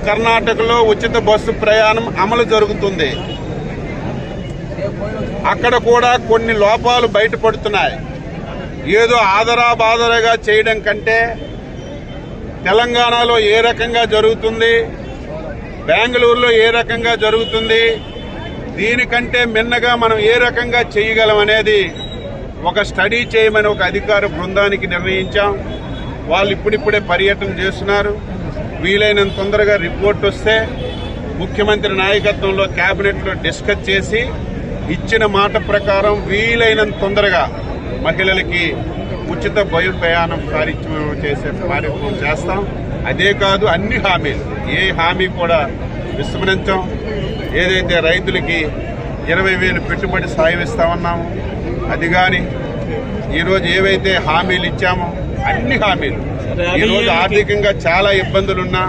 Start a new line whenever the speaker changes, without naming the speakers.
కర్ణాటకలో ఉచిత బస్సు ప్రయాణం అమలు జరుగుతుంది. అక్కడ కూడా కొన్ని లోపాలు బయటపడుతున్నాయి. ఏదో ఆదరాబాదరగా చేయడం కంటే తెలంగాణలో ఏ రకంగా జరుగుతుంది, బెంగళూరులో ఏ రకంగా జరుగుతుంది, దీనికంటే మిన్నగా మనం ఏ రకంగా చేయగలం అనేది ఒక స్టడీ చేయమని ఒక అధికార బృందానికి నిర్ణయించాం. వాళ్ళు ఇప్పుడిప్పుడే పర్యటన చేస్తున్నారు. వీలైనంత తొందరగా రిపోర్ట్ వస్తే ముఖ్యమంత్రి నాయకత్వంలో కేబినెట్లో డిస్కస్ చేసి ఇచ్చిన మాట ప్రకారం వీలైనంత తొందరగా మహిళలకి ఉచిత బయలు ప్రయాణం కార్యక్రమం చేసే కార్యక్రమం చేస్తాం. అదే కాదు, అన్ని హామీలు, ఏ హామీ కూడా విస్మరించాం. ఏదైతే రైతులకి 20,000 పెట్టుబడి సాయం ఇస్తామన్నాము, అది కానీ ఈరోజు ఏవైతే హామీలు ఇచ్చామో అన్ని హామీలు ఈరోజు ఆర్థికంగా చాలా ఇబ్బందులున్నా